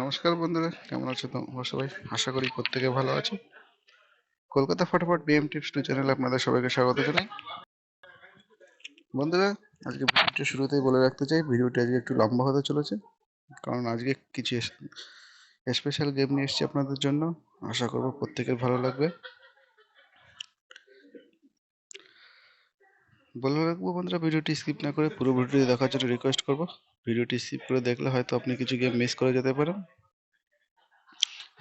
নমস্কার বন্ধুরা, কেমন আছো তোমরা সবাই? আশা করি প্রত্যেকে ভালো আছো। কলকাতা ফটাফট BMtips চ্যানেলে আপনাদের সবাইকে স্বাগত জানাই। বন্ধুরা, আজকে ভিডিওটি শুরুতেই বলে রাখতে চাই, ভিডিওটি আজকে একটু লম্বা হতে চলেছে, কারণ আজকে কিছু স্পেশাল গেম নিয়ে এসেছি আপনাদের জন্য। আশা করব প্রত্যেকের ভালো লাগবে। বলে রাখবো বন্ধুরা, ভিডিওটি স্কিপ না করে পুরো ভিডিওটি দেখার জন্য রিকোয়েস্ট করবো। ভিডিওটি স্কিপ করে দেখলে হয়তো আপনি কিছু গেম মিস করে যেতে পারেন।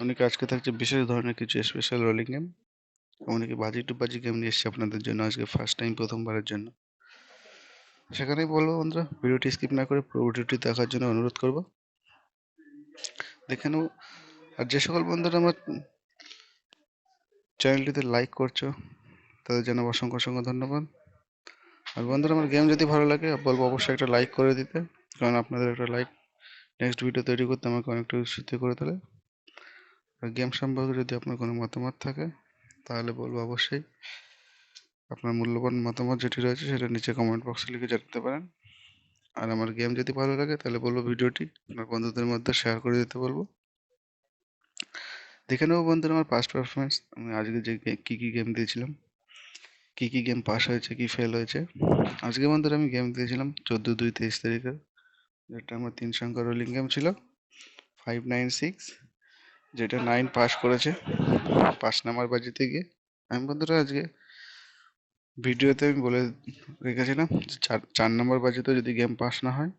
অনেকে আজকে থাকছে বিশেষ ধরনের কিছু স্পেশাল রোলিং গেম, এমনকি বাজি টু বাজি গেম নিয়ে এসেছি আপনাদের জন্য আজকে ফার্স্ট টাইম, প্রথমবারের জন্য। সেখানেই বলবো বন্ধুরা, ভিডিওটি স্কিপ না করে পুরো ভিডিওটি দেখার জন্য অনুরোধ করব। দেখে নেব। আর যে সকল বন্ধুরা আমার চ্যানেলটিতে লাইক করছো, তাদের জন্য অসংখ্য অসংখ্য ধন্যবাদ। আর বন্ধুরা, আমার গেম যদি ভালো লাগে বলবো অবশ্যই একটা লাইক করে দিতে, কারণ আপনাদের একটা লাইক নেক্সট ভিডিও তৈরি করতে আমাকে অনেকটা উৎসাহিত করে তোলে। আর গেম সম্পর্কে যদি আপনার কোনো মতামত থাকে তাহলে বলবো অবশ্যই আপনার মূল্যবান মতামত যেটি রয়েছে সেটা নিচে কমেন্ট বক্সে লিখে জানাতে পারেন। আর আমার গেম যদি ভালো লাগে তাহলে বলবো ভিডিওটি আপনার বন্ধুদের মধ্যে শেয়ার করে দিতে বলবো। দেখে নেবো বন্ধুরা আমার পাস্ট পারফরমেন্স, আমি আজকে যে কী কী গেম দিয়েছিলাম, কী কী গেম পাস হয়েছে, কি ফেল হয়েছে। আজকে বন্ধুরা আমি গেম দিয়েছিলাম 14/2/23 তারিখে, যেটা আমার 3 সংখ্যা রোলিং গেম ছিল 596, যেটা 9 পাস করেছে 5 নাম্বার বাজিতে গিয়ে। আমি বন্ধুরা আজকে ভিডিওতে আমি বলে রেখেছিলাম যে 4 নাম্বার বাজিতে যদি গেম পাস না হয়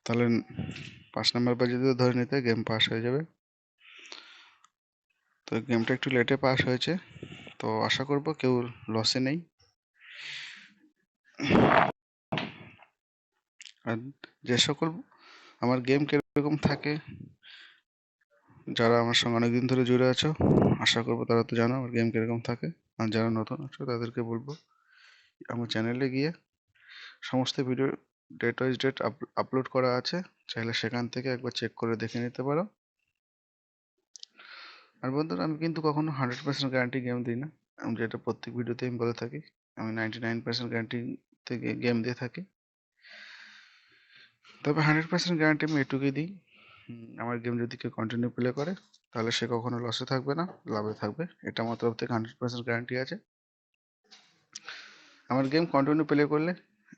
তাহলে 5 নাম্বার বাজিতে ধরে নিতে গেম পাস হয়ে যাবে। তো গেমটা একটু লেটে পাস হয়েছে, তো আশা করব কেউ লসে নেই। আর যে সকল আমার গেম কিরকম থাকে, যারা আমার সঙ্গে অনেকদিন ধরে জুড়ে আছো, আশা করবো তারা তো জানো আমার গেম কিরকম থাকে। আর যারা নতুন আছো তাদেরকে বলবো আমার চ্যানেলে গিয়ে সমস্ত video date wise date upload করা আছে, চাইলে সেখান থেকে একবার চেক করে দেখে নিতে পারো। আর বন্ধুরা, আমি কিন্তু কখনো 100% গ্যারান্টি গেম দিই না, আমি যেটা প্রত্যেক ভিডিওতে আমি বলে থাকি, আমি 99% গ্যারান্টি থেকে গেম দিয়ে থাকি। তবে 100% গ্যারান্টি আমি এটুকুই দিই, আমার গেম যদি কেউ কন্টিনিউ প্লে করে তাহলে সে কখনো লসে থাকবে না, লাভে থাকবে, এটা আমার তরফ থেকে 100% গ্যারান্টি আছে। আমার গেম কন্টিনিউ প্লে করলে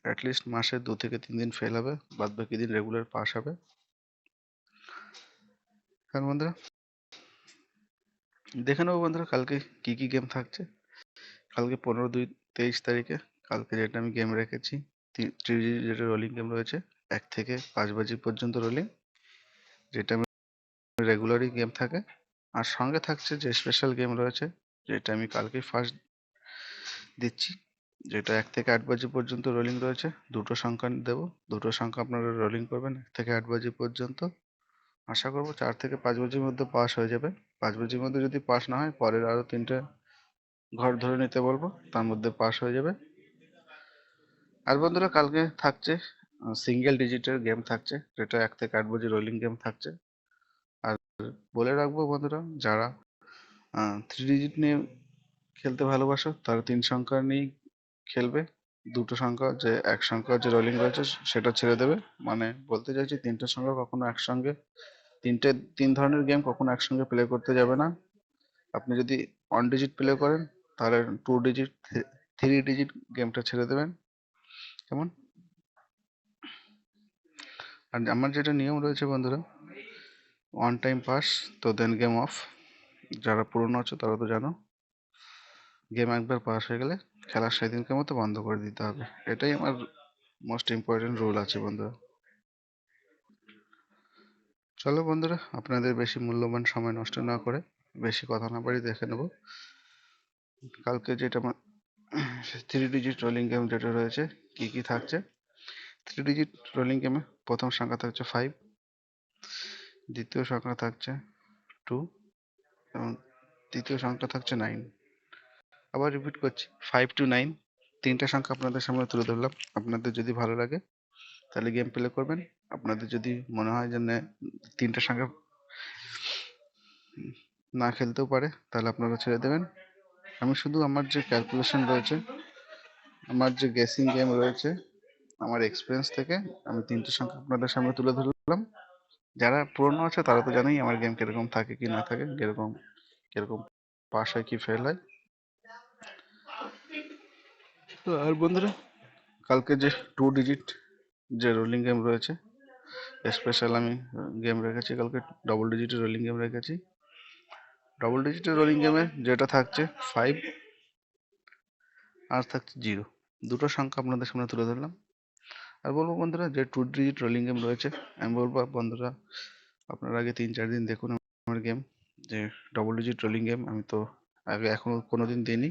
অ্যাটলিস্ট মাসে 2 থেকে 3 দিন ফেল হবে, বাদ বাকি দিন রেগুলার পাস হবে। কারণ বন্ধুরা, দেখে নেবো বন্ধুরা কালকে কি কি গেম থাকছে। কালকে 15/2/23 তারিখে কালকে যেটা আমি গেম রেখেছি, 3G যেটা রোলিং গেম রয়েছে 1 থেকে 5 বাজি পর্যন্ত রোলিং, যেটা আমি রেগুলারই গেম থাকে। আর সঙ্গে থাকছে যে স্পেশাল গেম রয়েছে, যেটা আমি কালকেই ফার্স্ট দিচ্ছি, যেটা 1 থেকে 8 বাজি পর্যন্ত রোলিং রয়েছে। দুটো সংখ্যা দেবো, দুটো সংখ্যা আপনারা রোলিং করবেন 1 থেকে 8 বাজি পর্যন্ত। আশা করবো 4 থেকে 5 বাজির মধ্যে পাস হয়ে যাবে। 5 বাজির মধ্যে যদি পাস না হয়, পরের আরো 3টে ঘর ধরে নিতে বলবো, তার মধ্যে পাস হয়ে যাবে। আর বন্ধুরা, কালকে থাকছে সিঙ্গেল ডিজিটের গেম থাকছে, যেটা 1 থেকে 8 বাজি রোলিং গেম থাকছে। আর বলে রাখবো বন্ধুরা, যারা 3 ডিজিট নিয়ে খেলতে ভালোবাসো তারা 3 সংখ্যা নিয়েই খেলবে। দুটো সংখ্যা যে এক সংখ্যা যে রোলিং রয়েছে সেটা ছেড়ে দেবে। মানে বলতে চাইছি, 3টে সংখ্যা কখনো একসঙ্গে, 3 ধরনের গেম কখনো একসঙ্গে প্লে করতে যাবে না। আপনি যদি 1 ডিজিট প্লে করেন তাহলে 2 ডিজিট, 3 ডিজিট গেমটা ছেড়ে দেবেন, কেমন? আর আমার যেটা নিয়ম রয়েছে বন্ধুরা, 1 টাইম পাস তো দেন গেম অফ। যারা পুরনো আছো তারা তো জানো, গেম একবার পাস হয়ে গেলে খেলা সেদিনকার মতো বন্ধ করে দিতে হবে। এটাই আমার মোস্ট ইম্পর্টেন্ট রুল আছে বন্ধুরা। চলো বন্ধুরা, আপনাদের বেশি মূল্যবান সময় নষ্ট না করে, বেশি কথা না বাড়ি দেখে নেব কালকে যেটা আমার 3 ডিজিট রোলিং গেম যেটা রয়েছে কি কি থাকছে। 3 ডিজিট রোলিং গেমে প্রথম সংখ্যা থাকছে 5, দ্বিতীয় সংখ্যা থাকছে 2 এবং তৃতীয় সংখ্যা থাকছে 9। আবার রিপিট করছি, 5 to 9, 3টে সংখ্যা আপনাদের সামনে তুলে ধরলাম। আপনাদের যদি ভালো লাগে তাহলে গেম প্লে করবেন, আপনাদের যদি মনে হয় যে 3টে সংখ্যা না খেলতেও পারে তাহলে আপনারা ছেড়ে দেবেন। আমি শুধু আমার যে ক্যালকুলেশন রয়েছে, আমার যে গেসিং গেম রয়েছে, আমার এক্সপিরিয়েন্স থেকে আমি 3টে সংখ্যা আপনাদের সামনে তুলে ধরলাম। যারা পুরনো আছে তারা তো জানেই আমার গেম কিরকম থাকে কি না থাকে, কিরকম কিরকম পাস হয় কি ফেল হয়। তো আর বন্ধুরা, কালকে যে 2 ডিজিট যে রোলিং গেম রয়েছে, স্পেশাল আমি গেম রেখেছি কালকে, ডবল ডিজিটের রোলিং গেম রেখেছি। ডবল ডিজিটের রোলিং গেমে যেটা থাকছে 5 আর থাকছে 0, দুটো সংখ্যা আপনাদের সামনে তুলে ধরলাম। আর বলবো বন্ধুরা, যে 2 ডিজিট রোলিং গেম রয়েছে, আমি বলবো বন্ধুরা আপনারা আগে 3-4 দিন দেখুন আমার গেম। যে ডবল ডিজিট রোলিং গেম আমি তো আগে এখনো কোনোদিন দিইনি,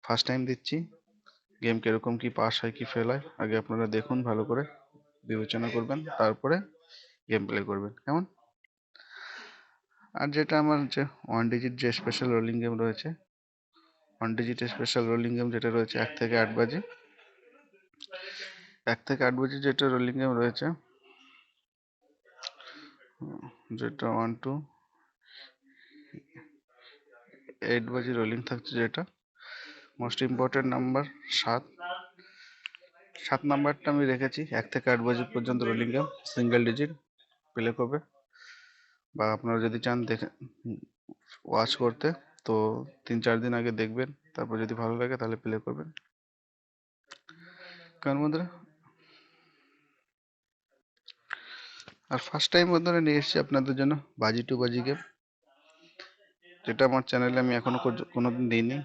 ফার্স্ট টাইম দিচ্ছি। গেম কিরকম কি পাস হয় কি ফেল হয় আগে আপনারা দেখুন, ভালো করে বিবেচনা করবেন, তারপরে গেম প্লে করবেন, কেমন? আর যেটা আমার যে 1 ডিজিট যে স্পেশাল রোলিং গেম রয়েছে, 1 ডিজিট স্পেশাল রোলিং গেম যেটা রয়েছে 1 থেকে 8 বাজি, 1 থেকে 8 বাজি যেটা রোলিং গেম রয়েছে, যেটা 1 to 8 বাজি রোলিং থাকছে, যেটা মোস্ট ইম্পর্টেন্ট নাম্বার 7, 7 নাম্বারটা আমি রেখেছি। 1 থেকে 8 বাজি পর্যন্ত rolling game single digit play করবে, বা আপনারা যদি চান দেখে ওয়াচ করতে, তো 3-4 দিন আগে দেখবেন, তারপর যদি ভালো লাগে তাহলে প্লে করবেন। কারণ বন্ধুরা, আর ফার্স্ট টাইম বন্ধুরা নিয়ে এসেছি আপনাদের জন্য বাজি টু বাজি গেম, যেটা আমার চ্যানেলে আমি এখনো কোনোদিন দিইনি।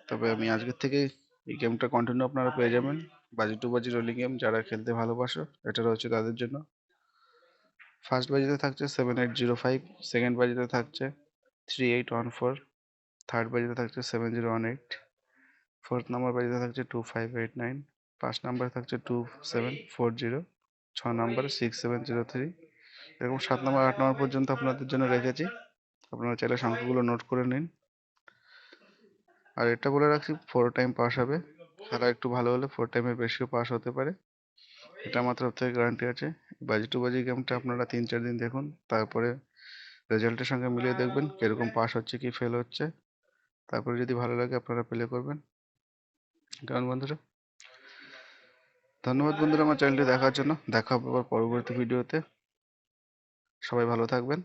তবে আমি আজকের থেকে এই গেমটা কন্টিনিউ আপনারা পেয়ে যাবেন। বাজি টু বাজি রোলিং গেম যারা খেলতে ভালোবাসো, এটা রয়েছে তাদের জন্য। ফার্স্ট বাজিতে থাকছে 7805, সেকেন্ড বাজিতে থাকছে 3814, থার্ড বাজিতে থাকছে 7018, ফোর্থ নাম্বার বাজিতে থাকছে 2589, 5 নাম্বার থাকছে 2740, 6 নাম্বার 6703, এরকম 7 নাম্বার 8 নাম্বার পর্যন্ত আপনাদের জন্য রেখেছি। আপনারা চাইলে সংখ্যাগুলো নোট করে নিন। আর এটা বলে রাখছি, 4 টাইম পাস হবে, খেলা একটু ভালো হলে 4 টাইমের বেশিও পাস হতে পারে, এটা আমার তরফ থেকে গ্যারান্টি আছে। বাজি টু বাজি গেমটা আপনারা 3-4 দিন দেখুন, তারপরে রেজাল্টের সঙ্গে মিলিয়ে দেখবেন কিরকম পাস হচ্ছে কি ফেল হচ্ছে, তারপরে যদি ভালো লাগে আপনারা প্লে করবেন। কারণ বন্ধুরা, ধন্যবাদ বন্ধুরা আমার চ্যানেলটি দেখার জন্য। দেখা হবে আবার পরবর্তী ভিডিওতে। সবাই ভালো থাকবেন।